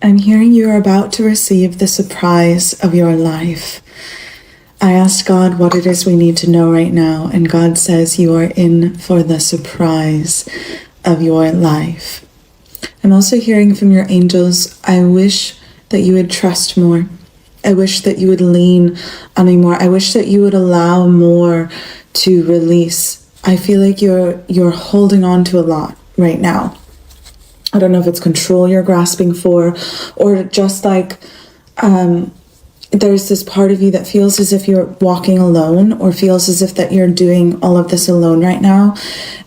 I'm hearing you are about to receive the surprise of your life. I asked God what it is we need to know right now, and God says you are in for the surprise of your life. I'm also hearing from your angels, I wish that you would trust more. I wish that you would lean on me more. I wish that you would allow more to release. I feel like you're holding on to a lot right now. I don't know if it's control you're grasping for, or just like there's this part of you that feels as if you're walking alone, or feels as if that you're doing all of this alone right now.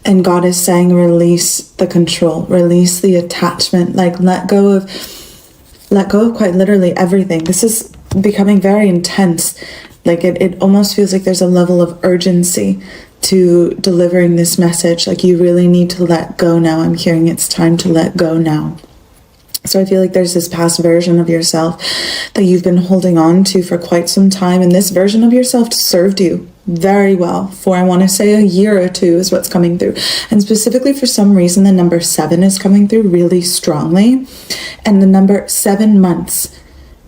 And God is saying, release the control, release the attachment, like let go of quite literally everything. This is becoming very intense. Like it almost feels like there's a level of urgency to delivering this message. Like you really need to let go now. I'm hearing it's time to let go now. So I feel like there's this past version of yourself that you've been holding on to for quite some time. And this version of yourself served you very well for, I want to say, a year or two is what's coming through. And specifically for some reason, the number 7 is coming through really strongly. And the number 7 months.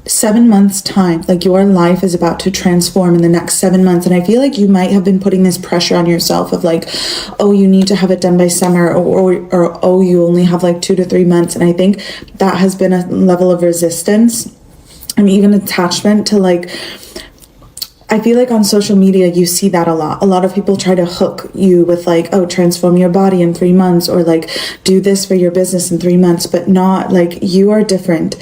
7 months time, like your life is about to transform in the next 7 months. And I feel like you might have been putting this pressure on yourself of like, oh, you need to have it done by summer, or oh, you only have like 2 to 3 months. And I think that has been a level of resistance and even attachment to like, I feel like on social media, you see that a lot. A lot of people try to hook you with like, oh, transform your body in 3 months, or like do this for your business in 3 months, but not like, you are different.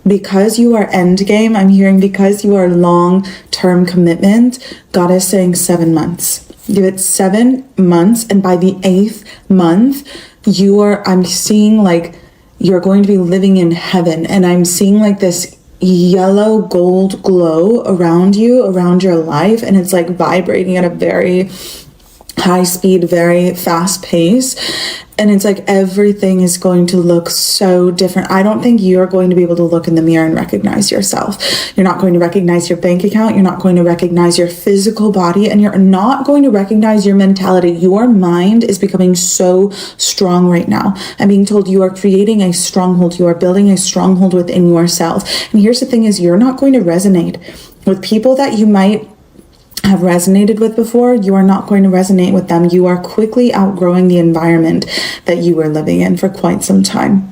Because you are end game, I'm hearing because you are long-term commitment, God is saying 7 months. Give it 7 months, and by the 8th month, I'm seeing like you're going to be living in heaven, and I'm seeing like this yellow gold glow around you, around your life, and it's like vibrating at a very high speed, very fast pace. And it's like everything is going to look so different. I don't think you're going to be able to look in the mirror and recognize yourself. You're not going to recognize your bank account. You're not going to recognize your physical body, and you're not going to recognize your mentality. Your mind is becoming so strong right now. I'm being told you are creating a stronghold. You are building a stronghold within yourself. And here's the thing is, you're not going to resonate with people that you might have resonated with before. You are not going to resonate with them. You are quickly outgrowing the environment that you were living in for quite some time.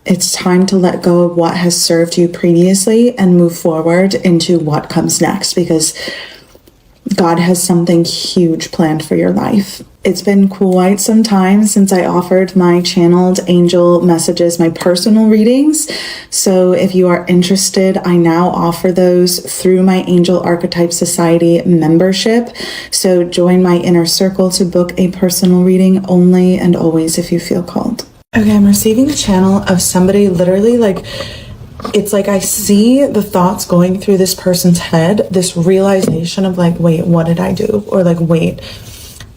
It's time to let go of what has served you previously and move forward into what comes next, because God has something huge planned for your life. It's been quite some time since I offered my channeled angel messages, my personal readings. So if you are interested, I now offer those through my Angel Archetype Society membership. So join my inner circle to book a personal reading only and always if you feel called. Okay, I'm receiving a channel of somebody literally like, it's like I see the thoughts going through this person's head, this realization of like, wait, what did I do? Or like, wait.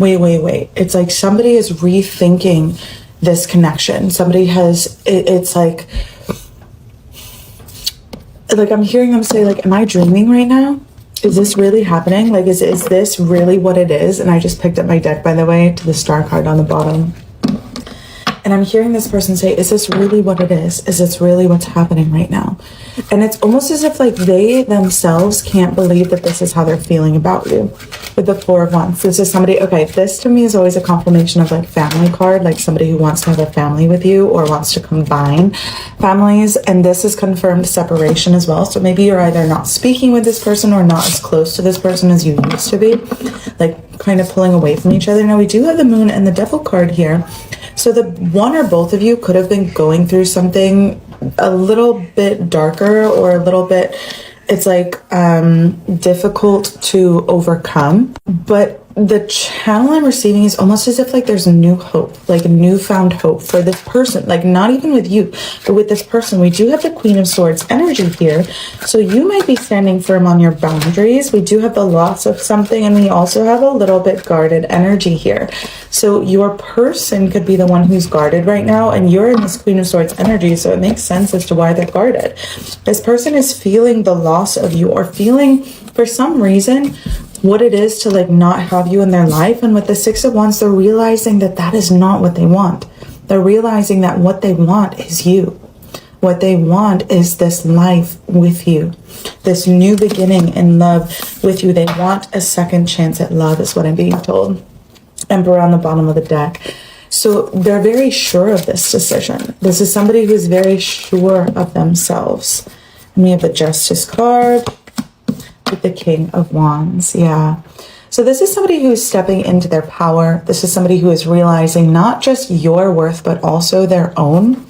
It's like somebody is rethinking this connection. Somebody has, it's like I'm hearing them say like, am I dreaming right now? Is this really happening? Like, is this really what it is? And I just picked up my deck, by the way, to the star card on the bottom. And I'm hearing this person say, is this really what it is? Is this really what's happening right now? And it's almost as if like they themselves can't believe that this is how they're feeling about you. With the 4 of Wands, this is somebody, okay, this to me is always a confirmation of like family card, like somebody who wants to have a family with you or wants to combine families. And this is confirmed separation as well. So maybe you're either not speaking with this person or not as close to this person as you used to be, like kind of pulling away from each other. Now we do have the Moon and the Devil card here. So the one or both of you could have been going through something a little bit darker, or a little bit, it's like difficult to overcome. But the channel I'm receiving is almost as if like there's new hope, like newfound hope for this person, like not even with you, but with this person. We do have the Queen of Swords energy here. So you might be standing firm on your boundaries. We do have the loss of something, and we also have a little bit guarded energy here. So your person could be the one who's guarded right now, and you're in this Queen of Swords energy. So it makes sense as to why they're guarded. This person is feeling the loss of you, or feeling for some reason what it is to like not have you in their life. And with the 6 of Wands, they're realizing that that is not what they want. They're realizing that what they want is you. What they want is this life with you, this new beginning in love with you. They want a second chance at love, is what I'm being told. Emperor on the bottom of the deck. So they're very sure of this decision. This is somebody who's very sure of themselves. And we have the Justice card with the King of Wands. Yeah. So this is somebody who's stepping into their power. This is somebody who is realizing not just your worth, but also their own.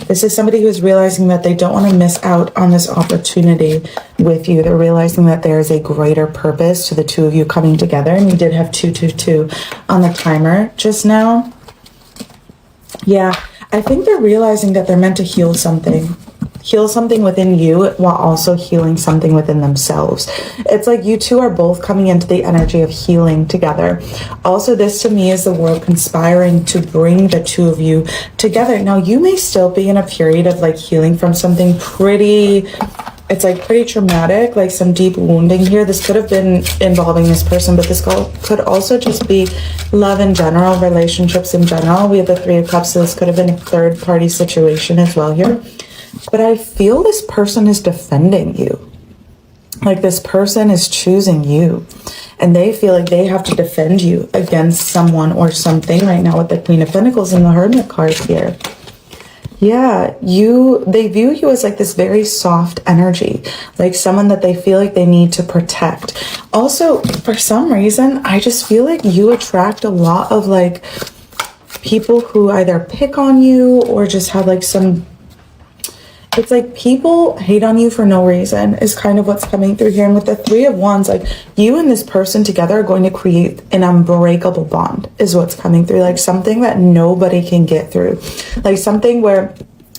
This is somebody who is realizing that they don't want to miss out on this opportunity with you. They're realizing that there is a greater purpose to the two of you coming together. And we did have 222 on the timer just now. Yeah, I think they're realizing that they're meant to heal something. Heal something within you while also healing something within themselves. It's like you two are both coming into the energy of healing together. Also, this to me is the world conspiring to bring the two of you together. Now, you may still be in a period of like healing from something pretty traumatic, like some deep wounding here. This could have been involving this person, but this could also just be love in general, relationships in general. We have the Three of Cups, so this could have been a third party situation as well here. But I feel this person is defending you. Like this person is choosing you. And they feel like they have to defend you against someone or something right now with the Queen of Pentacles and the Hermit card here. Yeah, they view you as like this very soft energy, like someone that they feel like they need to protect. Also, for some reason, I just feel like you attract a lot of like people who either pick on you or just have like some... It's like people hate on you for no reason is kind of what's coming through here. And with the Three of Wands, like you and this person together are going to create an unbreakable bond is what's coming through. Like something that nobody can get through. Like something where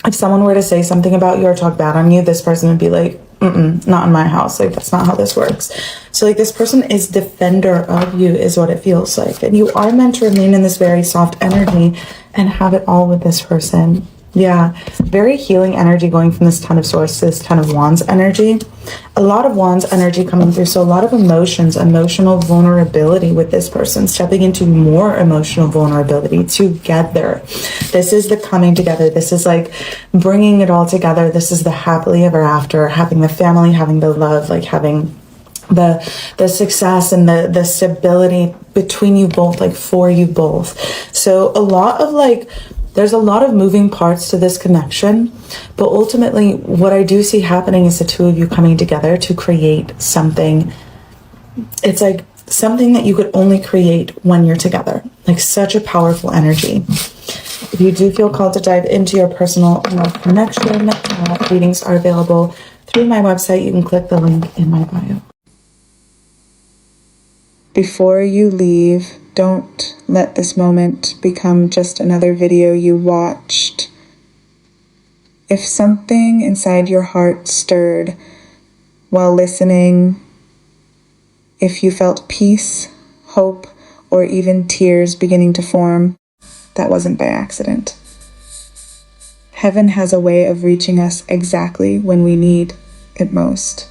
if someone were to say something about you or talk bad on you, this person would be like, not in my house. Like that's not how this works. So like this person is defender of you is what it feels like. And you are meant to remain in this very soft energy and have it all with this person. Yeah, very healing energy going from this Ten of Swords to this Ten of Wands energy. A lot of Wands energy coming through. So a lot of emotions, emotional vulnerability with this person, stepping into more emotional vulnerability together. This is the coming together. This is like bringing it all together. This is the happily ever after, having the family, having the love, like having the success and the stability between you both, like for you both. So a lot of like... There's a lot of moving parts to this connection, but ultimately what I do see happening is the two of you coming together to create something. It's like something that you could only create when you're together, like such a powerful energy. If you do feel called to dive into your personal love connection, readings are available through my website. You can click the link in my bio. Before you leave, don't let this moment become just another video you watched. If something inside your heart stirred while listening, if you felt peace, hope, or even tears beginning to form, that wasn't by accident. Heaven has a way of reaching us exactly when we need it most.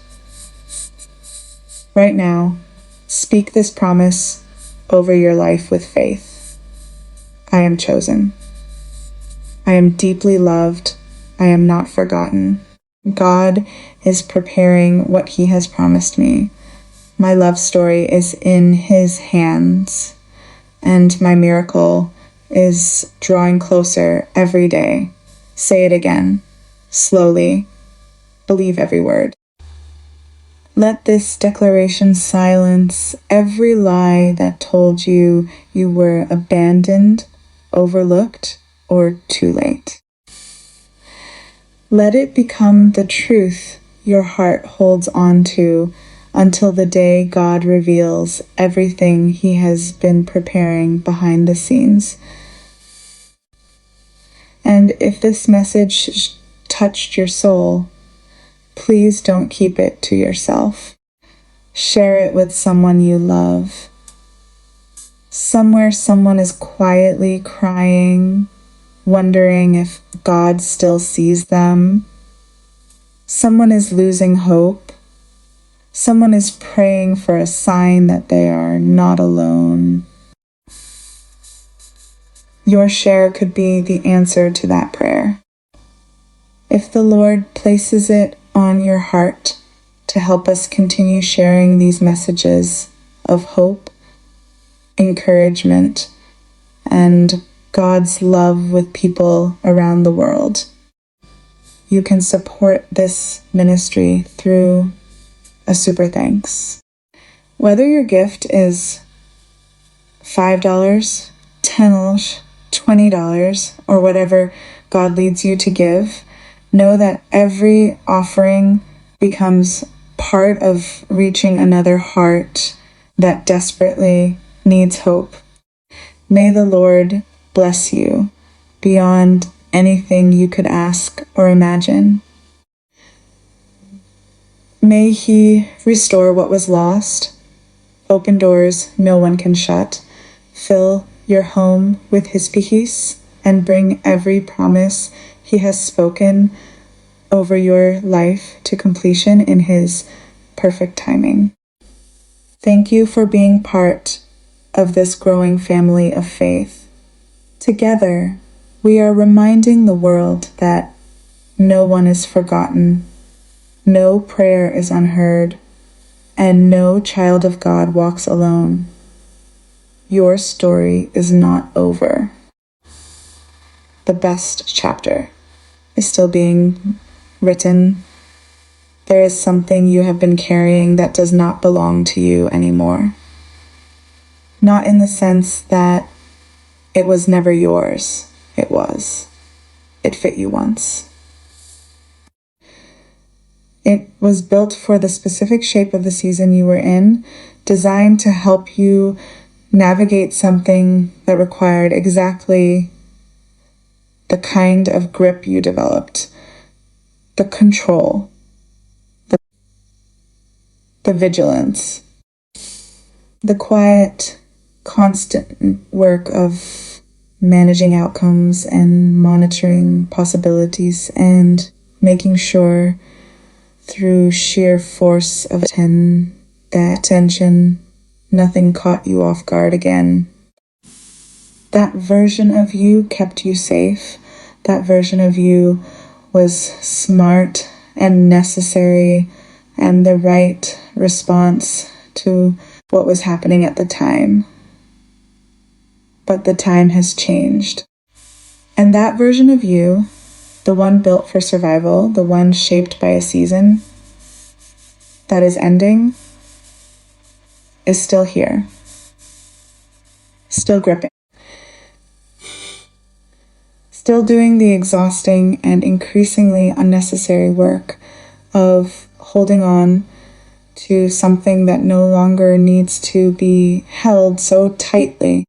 Right now, speak this promise over your life with faith. I am chosen. I am deeply loved. I am not forgotten. God is preparing what He has promised me. My love story is in His hands, and my miracle is drawing closer every day. Say it again, slowly. Believe every word. Let this declaration silence every lie that told you you were abandoned, overlooked, or too late. Let it become the truth your heart holds on to until the day God reveals everything He has been preparing behind the scenes. And if this message touched your soul, please don't keep it to yourself. Share it with someone you love. Somewhere someone is quietly crying, wondering if God still sees them. Someone is losing hope. Someone is praying for a sign that they are not alone. your share could be the answer to that prayer. If the Lord places it on your heart to help us continue sharing these messages of hope, encouragement, and God's love with people around the world, you can support this ministry through a super thanks. Whether your gift is $5, $10, $20, or whatever God leads you to give, know that every offering becomes part of reaching another heart that desperately needs hope. May the Lord bless you beyond anything you could ask or imagine. May He restore what was lost, open doors no one can shut, fill your home with His peace, and bring every promise He has spoken over your life to completion in His perfect timing. Thank you for being part of this growing family of faith. Together, we are reminding the world that no one is forgotten, no prayer is unheard, and no child of God walks alone. Your story is not over. The best chapter is still being written. There is something you have been carrying that does not belong to you anymore. Not in the sense that it was never yours. It was. It fit you once. It was built for the specific shape of the season you were in, designed to help you navigate something that required exactly the kind of grip you developed, the control, the vigilance, the quiet, constant work of managing outcomes and monitoring possibilities and making sure through sheer force of attention, nothing caught you off guard again. That version of you kept you safe. That version of you was smart and necessary and the right response to what was happening at the time. But the time has changed. And that version of you, the one built for survival, the one shaped by a season that is ending, is still here, still gripping, still doing the exhausting and increasingly unnecessary work of holding on to something that no longer needs to be held so tightly.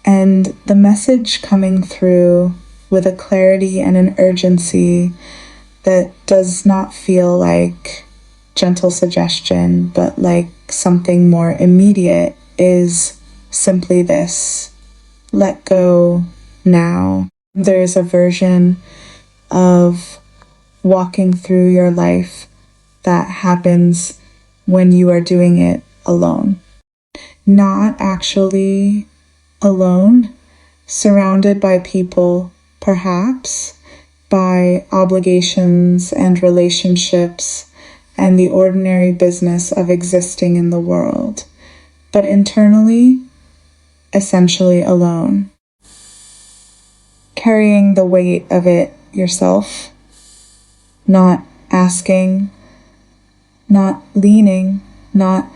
And the message coming through with a clarity and an urgency that does not feel like gentle suggestion, but like something more immediate, is simply this: let go now. There's a version of walking through your life that happens when you are doing it alone. Not actually alone, surrounded by people, perhaps, by obligations and relationships and the ordinary business of existing in the world, but internally, essentially alone. Carrying the weight of it yourself, not asking, not leaning, not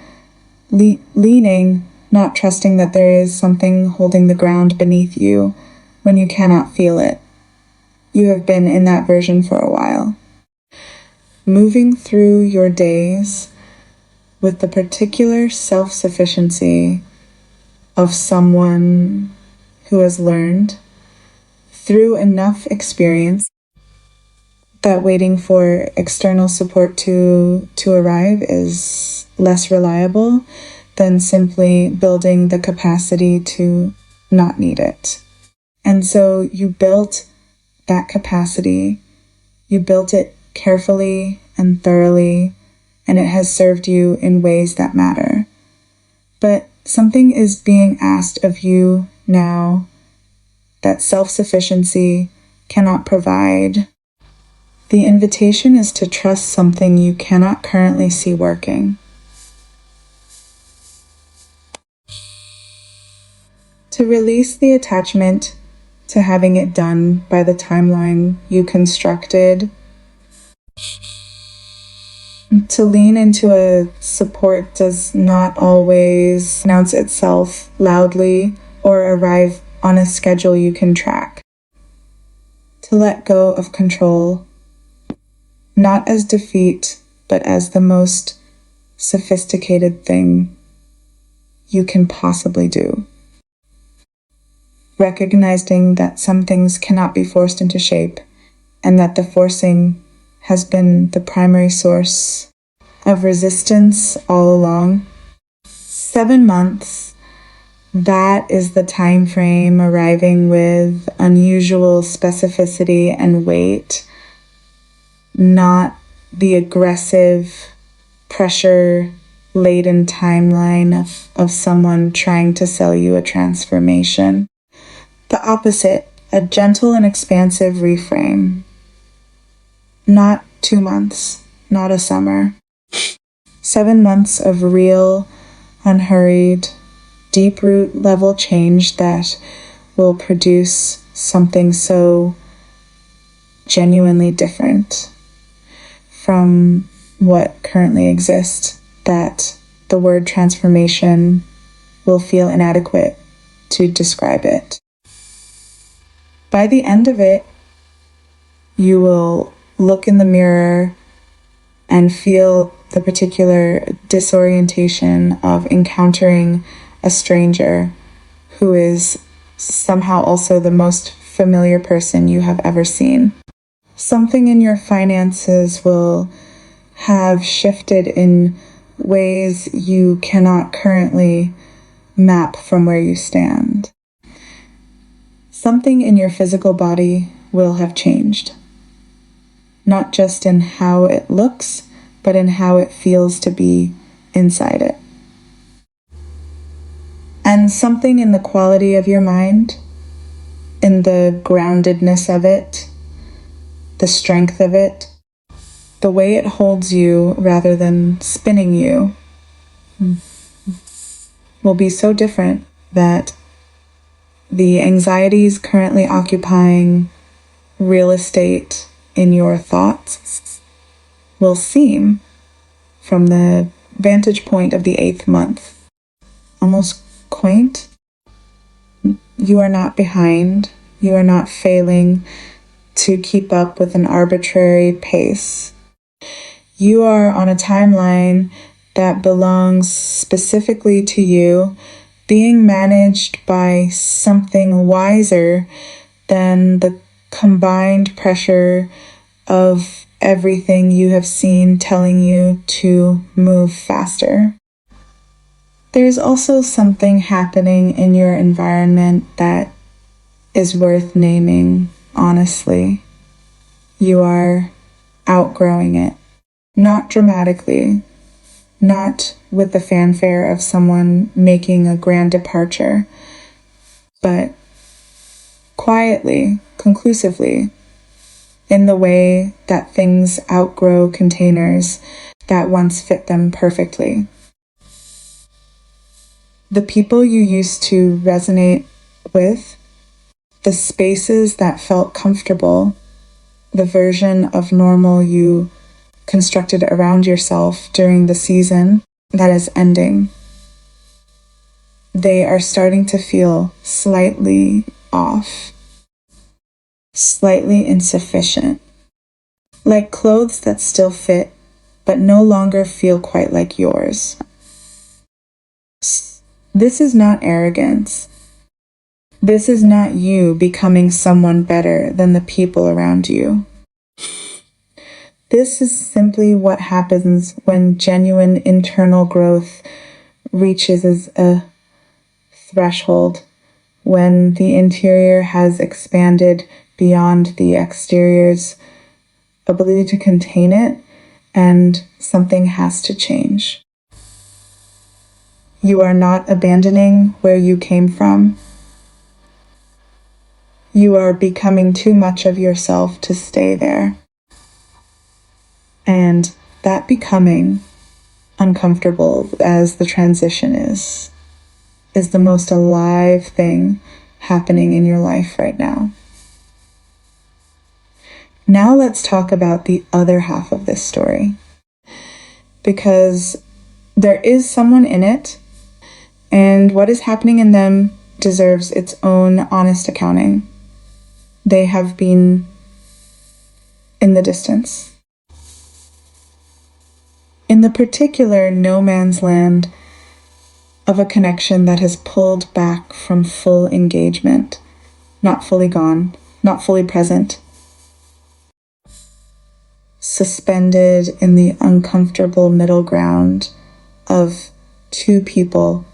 trusting that there is something holding the ground beneath you when you cannot feel it. You have been in that version for a while. Moving through your days with the particular self-sufficiency of someone who has learned through enough experience that waiting for external support to arrive is less reliable than simply building the capacity to not need it. And so you built that capacity, you built it carefully and thoroughly, and it has served you in ways that matter. But something is being asked of you now that self-sufficiency cannot provide. The invitation is to trust something you cannot currently see working. To release the attachment to having it done by the timeline you constructed. To lean into a support does not always announce itself loudly or arrive on a schedule you can track. To let go of control, not as defeat, but as the most sophisticated thing you can possibly do. Recognizing that some things cannot be forced into shape, and that the forcing has been the primary source of resistance all along. 7 months, that is the time frame arriving with unusual specificity and weight, not the aggressive, pressure-laden timeline of someone trying to sell you a transformation. The opposite, a gentle and expansive reframe. Not 2 months, not a summer. 7 months of real, unhurried, deep root level change that will produce something so genuinely different from what currently exists that the word transformation will feel inadequate to describe it. By the end of it, you will look in the mirror and feel the particular disorientation of encountering a stranger who is somehow also the most familiar person you have ever seen. Something in your finances will have shifted in ways you cannot currently map from where you stand. Something in your physical body will have changed. Not just in how it looks, but in how it feels to be inside it. And something in the quality of your mind, in the groundedness of it, the strength of it, the way it holds you rather than spinning you, will be so different that the anxieties currently occupying real estate in your thoughts will seem, from the vantage point of the 8th month, almost quaint. You are not behind. You are not failing to keep up with an arbitrary pace. You are on a timeline that belongs specifically to you, being managed by something wiser than the combined pressure of everything you have seen telling you to move faster. There's also something happening in your environment that is worth naming, honestly. You are outgrowing it. Not dramatically, not with the fanfare of someone making a grand departure, but quietly, conclusively, in the way that things outgrow containers that once fit them perfectly. The people you used to resonate with, the spaces that felt comfortable, the version of normal you constructed around yourself during the season that is ending, they are starting to feel slightly off, slightly insufficient, like clothes that still fit but no longer feel quite like yours. This is not arrogance. This is not you becoming someone better than the people around you. This is simply what happens when genuine internal growth reaches a threshold, when the interior has expanded beyond the exterior's ability to contain it, and something has to change. You are not abandoning where you came from. you are becoming too much of yourself to stay there. And that becoming, uncomfortable as the transition is the most alive thing happening in your life right now. Now let's talk about the other half of this story, because there is someone in it, and what is happening in them deserves its own honest accounting. They have been in the distance. In the particular no man's land of a connection that has pulled back from full engagement, not fully gone, not fully present, suspended in the uncomfortable middle ground of two people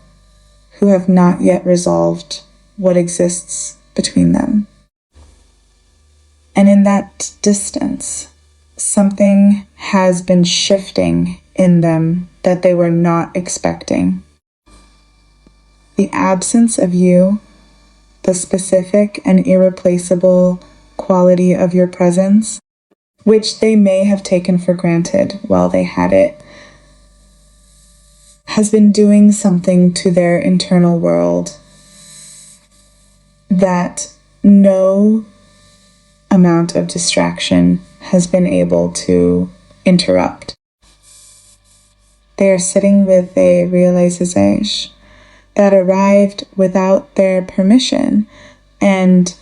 who have not yet resolved what exists between them. And in that distance, something has been shifting in them that they were not expecting. The absence of you, the specific and irreplaceable quality of your presence, which they may have taken for granted while they had it, has been doing something to their internal world that no amount of distraction has been able to interrupt. They are sitting with a realization that arrived without their permission and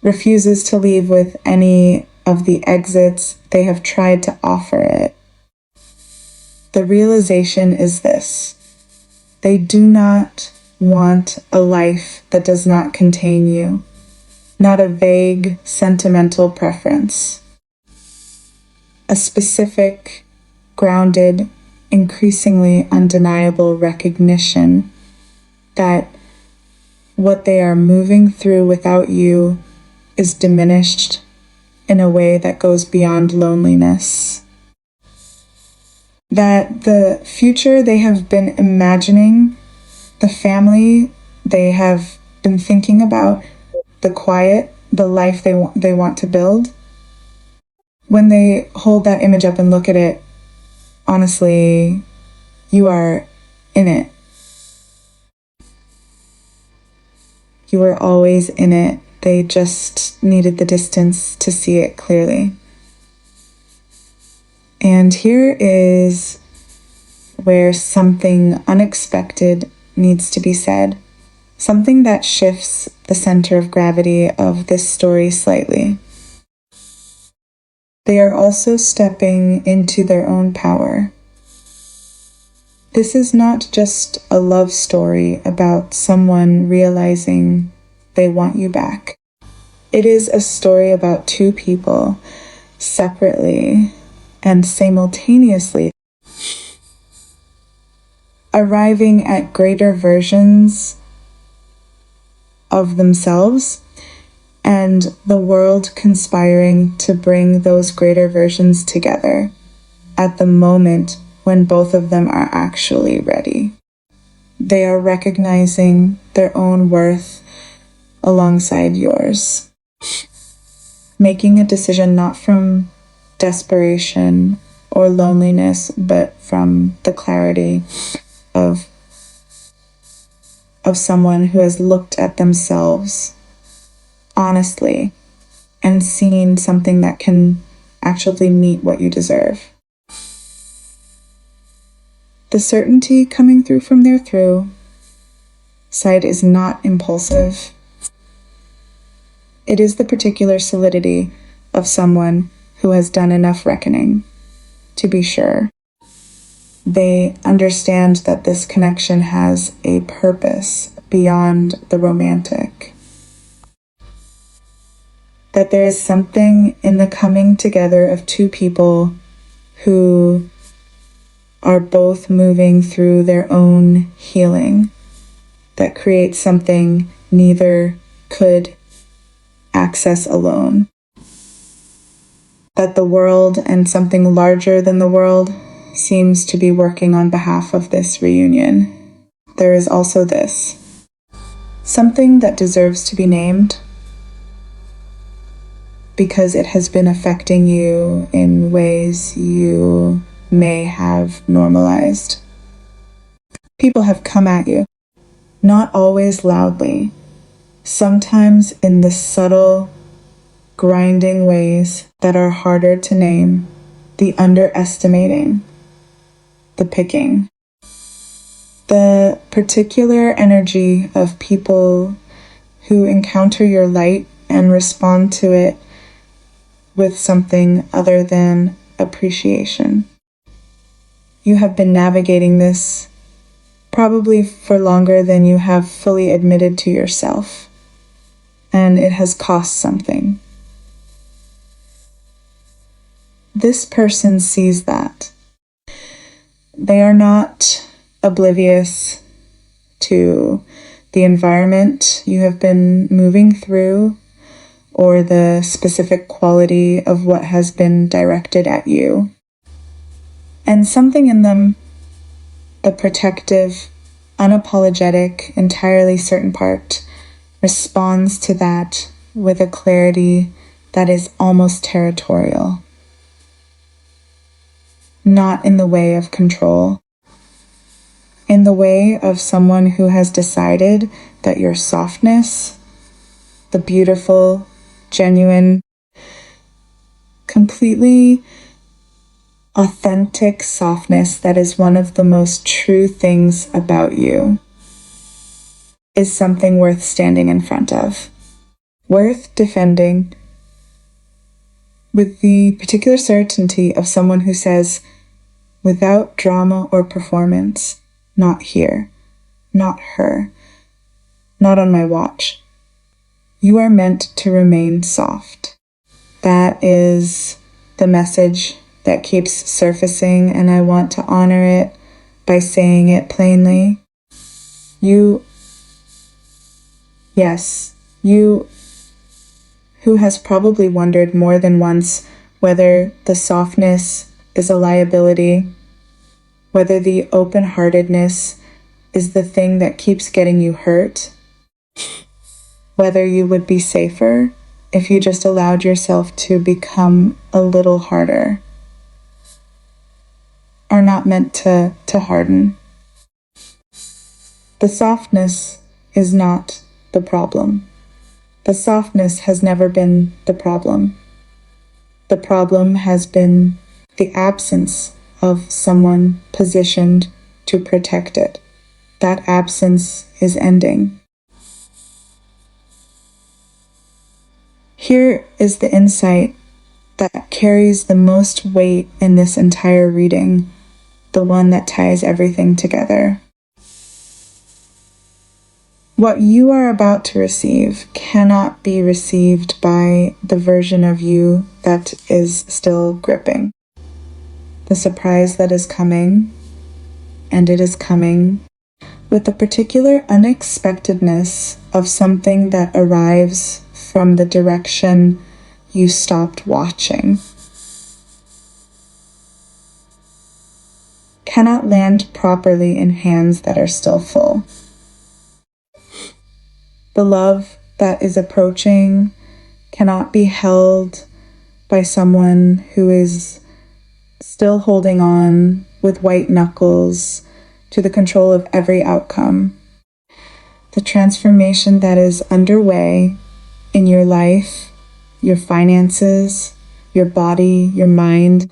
refuses to leave with any of the exits they have tried to offer it. The realization is this: they do not want a life that does not contain you, not a vague, sentimental preference. A specific, grounded, increasingly undeniable recognition that what they are moving through without you is diminished in a way that goes beyond loneliness. That the future they have been imagining, the family they have been thinking about, the quiet, the life they want to build, when they hold that image up and look at it, honestly, you are in it. You were always in it. They just needed the distance to see it clearly. And here is where something unexpected needs to be said. Something that shifts the center of gravity of this story slightly. They are also stepping into their own power. This is not just a love story about someone realizing they want you back. It is a story about two people separately and simultaneously arriving at greater versions of themselves, and the world conspiring to bring those greater versions together at the moment when both of them are actually ready. They are recognizing their own worth alongside yours, making a decision not from desperation or loneliness, but from the clarity of someone who has looked at themselves honestly and seen something that can actually meet what you deserve. The certainty coming through from their through side is not impulsive. It is the particular solidity of someone who has done enough reckoning to be sure. They understand that this connection has a purpose beyond the romantic. That there is something in the coming together of two people who are both moving through their own healing that creates something neither could access alone. That the world and something larger than the world seems to be working on behalf of this reunion. There is also this. something that deserves to be named because it has been affecting you in ways you may have normalized. People have come at you, not always loudly, sometimes in the subtle, grinding ways that are harder to name, the underestimating, the picking. The particular energy of people who encounter your light and respond to it with something other than appreciation. You have been navigating this probably for longer than you have fully admitted to yourself, and it has cost something. This person sees that. They are not oblivious to the environment you have been moving through or the specific quality of what has been directed at you. And something in them, the protective, unapologetic, entirely certain part, responds to that with a clarity that is almost territorial. Not in the way of control, in the way of someone who has decided that your softness, the beautiful, genuine, completely authentic softness that is one of the most true things about you, is something worth standing in front of, worth defending, with the particular certainty of someone who says, without drama or performance, not here, not her, not on my watch. You are meant to remain soft. That is the message that keeps surfacing, and I want to honor it by saying it plainly. You who has probably wondered more than once whether the softness is a liability, whether the open-heartedness is the thing that keeps getting you hurt, whether you would be safer if you just allowed yourself to become a little harder, are not meant to harden. The softness is not the problem. The softness has never been the problem. The problem has been the absence of someone positioned to protect it. That absence is ending. Here is the insight that carries the most weight in this entire reading, the one that ties everything together. What you are about to receive cannot be received by the version of you that is still gripping. The surprise that is coming, and it is coming, with the particular unexpectedness of something that arrives from the direction you stopped watching, cannot land properly in hands that are still full. The love that is approaching cannot be held by someone who is still holding on with white knuckles to the control of every outcome. The transformation that is underway in your life, your finances, your body, your mind,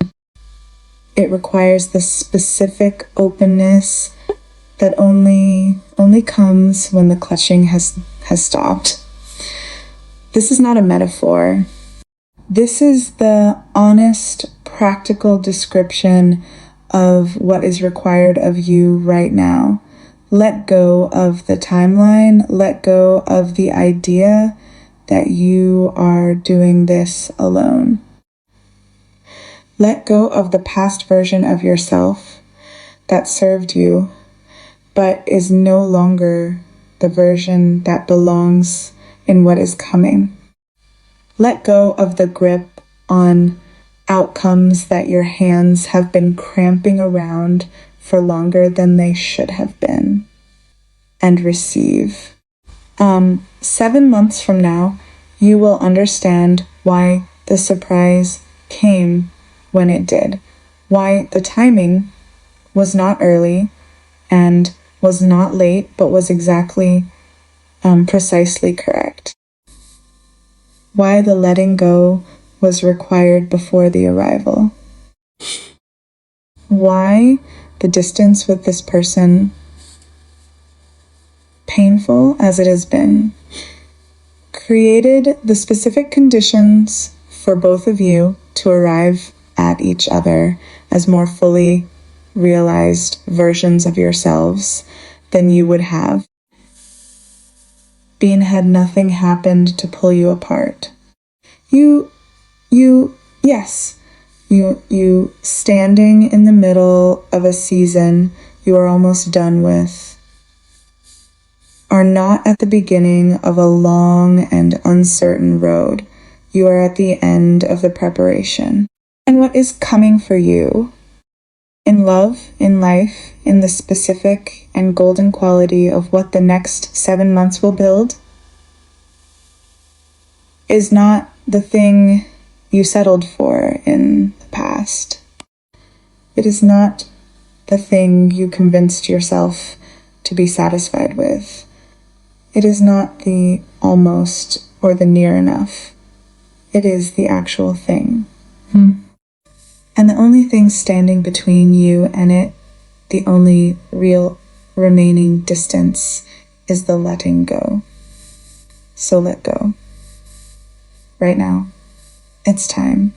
it requires the specific openness that only comes when the clutching has stopped. This is not a metaphor. This is the honest, practical description of what is required of you right now. Let go of the timeline. Let go of the idea that you are doing this alone. Let go of the past version of yourself that served you, but is no longer the version that belongs in what is coming. Let go of the grip on outcomes that your hands have been cramping around for longer than they should have been, and receive. 7 months from now, you will understand why the surprise came when it did, why the timing was not early and was not late, but was exactly precisely correct. Why the letting go was required before the arrival. Why the distance with this person, painful as it has been, created the specific conditions for both of you to arrive at each other as more fully realized versions of yourselves than you would have been had nothing happened to pull you apart. You standing in the middle of a season you are almost done with, are not at the beginning of a long and uncertain road. You are at the end of the preparation. And what is coming for you in love, in life, in the specific and golden quality of what the next 7 months will build is not the thing you settled for in the past. It is not the thing you convinced yourself to be satisfied with. It is not the almost or the near enough. It is the actual thing. And the only thing standing between you and it, the only real remaining distance, is the letting go. So let go. Right now. It's time.